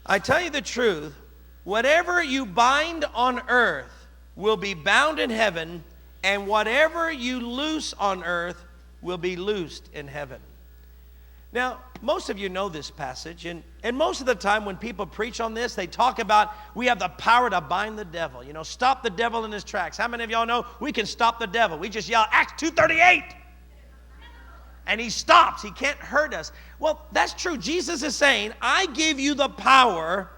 I tell you the truth, whatever you bind on earth will be bound in heaven, and whatever you loose on earth will be loosed in heaven. Now, most of you know this passage, and most of the time when people preach on this, they talk about we have the power to bind the devil. You know, stop the devil in his tracks. How many of y'all know we can stop the devil? We just yell, Acts 2:38. And he stops. He can't hurt us. Well, that's true. Jesus is saying, I give you the power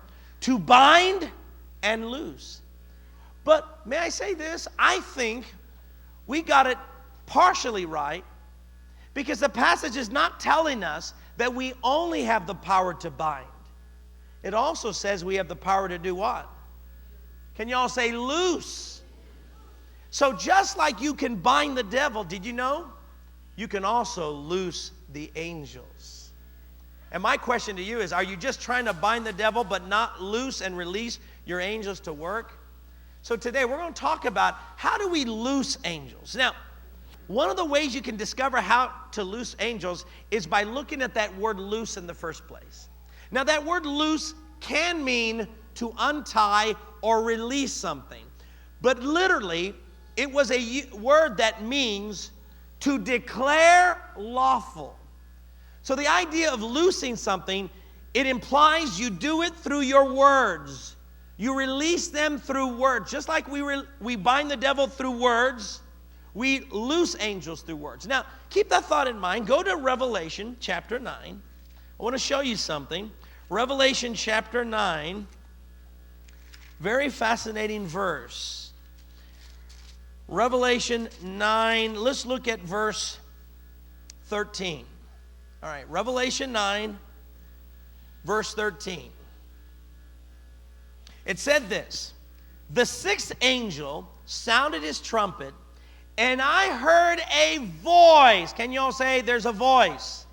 to bind and loose. But may I say this? I think we got it partially right, because the passage is not telling us that we only have the power to bind. It also says we have the power to do what? Can y'all say loose? So just like you can bind the devil, did you know? You can also loose the angels. And my question to you is, are you just trying to bind the devil but not loose and release your angels to work? So today we're going to talk about how do we loose angels. Now, one of the ways you can discover how to loose angels is by looking at that word loose in the first place. Now, that word loose can mean to untie or release something. But literally, it was a word that means to declare lawful. So the idea of loosing something, it implies you do it through your words. You release them through words. Just like we bind the devil through words, we loose angels through words. Now, keep that thought in mind. Go to Revelation chapter 9. I want to show you something. Revelation chapter 9, very fascinating verse. Revelation 9, let's look at verse 13. All right, Revelation 9, verse 13. It said this, the sixth angel sounded his trumpet, and I heard a voice. Can you all say there's a voice?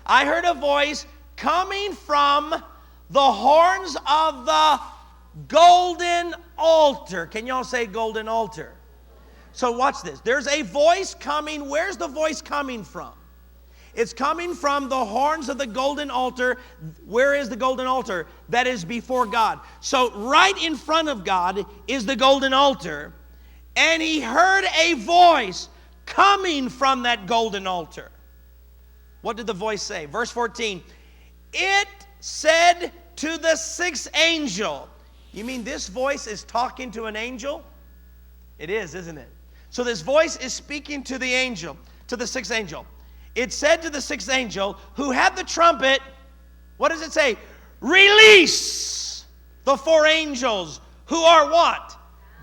I heard a voice coming from the horns of the golden altar. Can you all say golden altar? So watch this. There's a voice coming. Where's the voice coming from? It's coming from the horns of the golden altar. Where is the golden altar? That is before God. So right in front of God is the golden altar. And he heard a voice coming from that golden altar. What did the voice say? Verse 14. It said to the sixth angel. You mean this voice is talking to an angel? It is, isn't it? So this voice is speaking to the angel, to the sixth angel. It said to the sixth angel who had the trumpet, what does it say? Release the four angels who are what?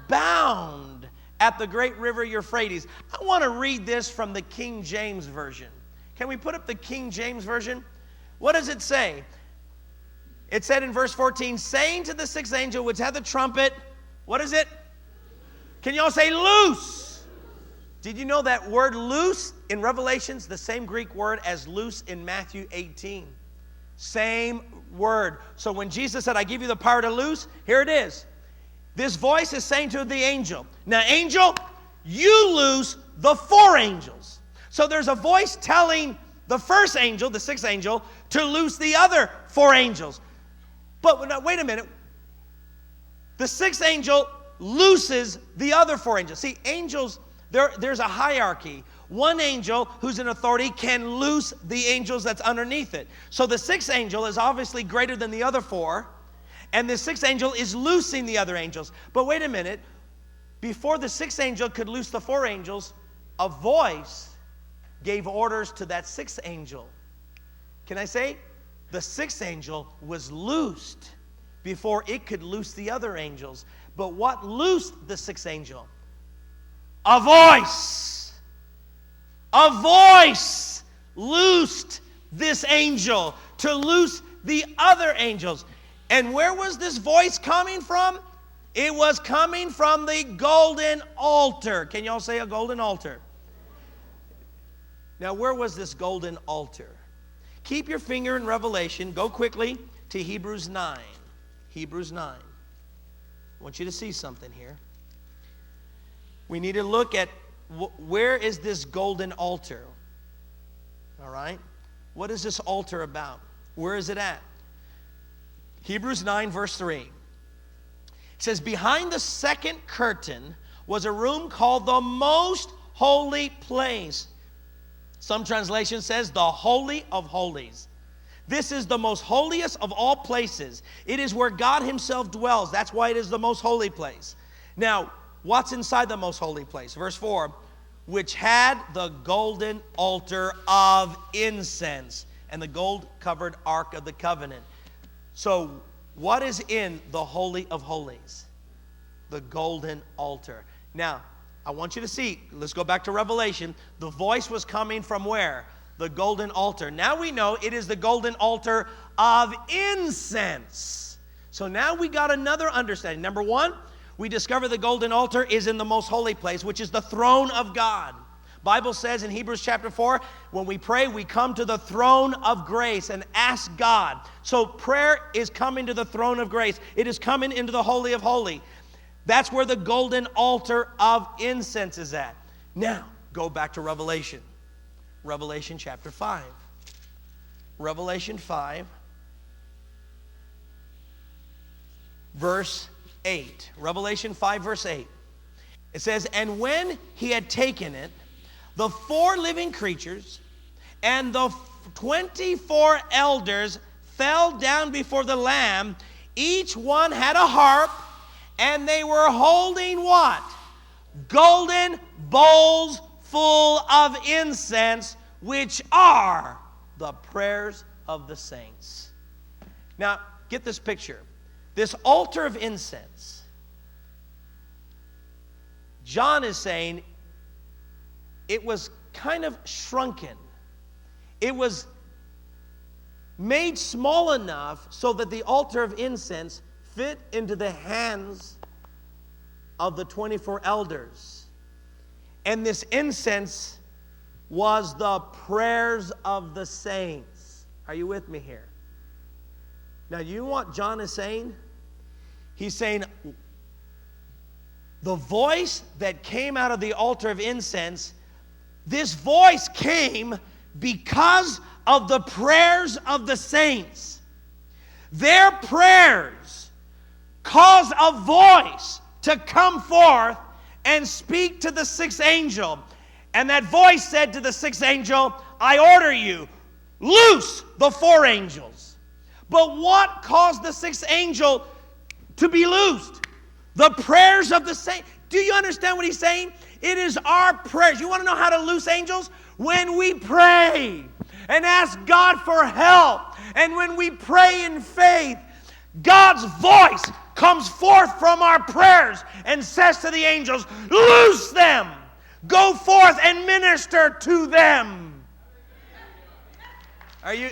Bound at the great river Euphrates. I want to read this from the King James Version. Can we put up the King James Version? What does it say? It said in verse 14, saying to the sixth angel which had the trumpet, what is it? Can you all say loose? Did you know that word loose in Revelation's the same Greek word as loose in Matthew 18? Same word. So when Jesus said, I give you the power to loose, here it is. This voice is saying to the angel, now angel, you loose the four angels. So there's a voice telling the first angel, the sixth angel, to loose the other four angels. But now, wait a minute. The sixth angel looses the other four angels. See, angels, there's a hierarchy. One angel who's in authority can loose the angels that's underneath it. So the sixth angel is obviously greater than the other four, and the sixth angel is loosing the other angels. But wait a minute. Before the sixth angel could loose the four angels, a voice gave orders to that sixth angel. Can I say? The sixth angel was loosed before it could loose the other angels. But what loosed the sixth angel? A voice. A voice loosed this angel to loose the other angels. And where was this voice coming from? It was coming from the golden altar. Can y'all say a golden altar? Now, where was this golden altar? Keep your finger in Revelation. Go quickly to Hebrews 9. Hebrews 9. I want you to see something here. We need to look at where is this golden altar? All right? What is this altar about? Where is it at? Hebrews 9, verse 3. It says, behind the second curtain was a room called the most holy place. Some translation says the Holy of Holies. This is the most holiest of all places. It is where God himself dwells. That's why it is the most holy place. Now, what's inside the most holy place? Verse 4, which had the golden altar of incense and the gold-covered ark of the covenant. So, what is in the Holy of Holies? The golden altar. Now, I want you to see, let's go back to Revelation. The voice was coming from where? The golden altar. Now we know it is the golden altar of incense. So now we got another understanding. Number one, we discover the golden altar is in the most holy place, which is the throne of God. Bible says in Hebrews chapter 4, when we pray, we come to the throne of grace and ask God. So prayer is coming to the throne of grace. It is coming into the Holy of Holies. That's where the golden altar of incense is at. Now, go back to Revelation. Revelation chapter 5. Revelation 5, verse 8. Revelation 5, verse 8. It says, and when he had taken it, the 4 living creatures and the 24 elders fell down before the Lamb. Each one had a harp, and they were holding what? Golden bowls full of incense, which are the prayers of the saints. Now, get this picture. This altar of incense, John is saying it was kind of shrunken. It was made small enough so that the altar of incense fit into the hands of the 24 elders. And this incense was the prayers of the saints. Are you with me here? Now, you know what John is saying? He's saying the voice that came out of the altar of incense, this voice came because of the prayers of the saints. Their prayers caused a voice to come forth and speak to the sixth angel. And that voice said to the sixth angel, I order you, loose the 4 angels. But what caused the sixth angel to be loosed? The prayers of the saints. Do you understand what he's saying? It is our prayers. You want to know how to loose angels? When we pray and ask God for help, and when we pray in faith, God's voice comes forth from our prayers and says to the angels, loose them. Go forth and minister to them. Are you...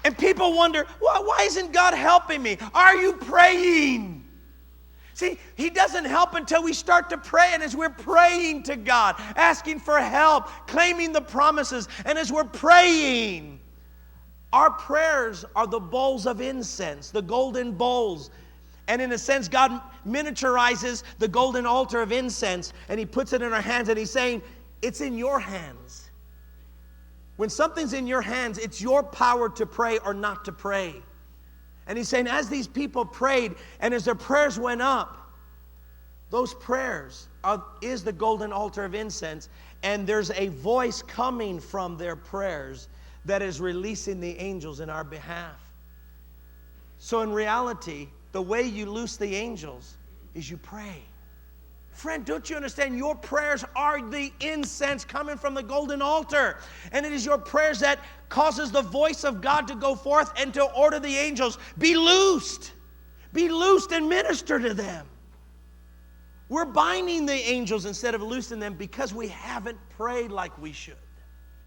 And people wonder, why isn't God helping me? Are you praying? See, he doesn't help until we start to pray. And as we're praying to God, asking for help, claiming the promises, and as we're praying, our prayers are the bowls of incense, the golden bowls. And in a sense, God miniaturizes the golden altar of incense, and he puts it in our hands, and he's saying, it's in your hands. When something's in your hands, it's your power to pray or not to pray. And he's saying, as these people prayed, and as their prayers went up, those prayers is the golden altar of incense, and there's a voice coming from their prayers that is releasing the angels in our behalf. So in reality, the way you loose the angels is you pray. Friend, don't you understand? Your prayers are the incense coming from the golden altar. And it is your prayers that causes the voice of God to go forth and to order the angels. Be loosed. Be loosed and minister to them. We're binding the angels instead of loosing them because we haven't prayed like we should.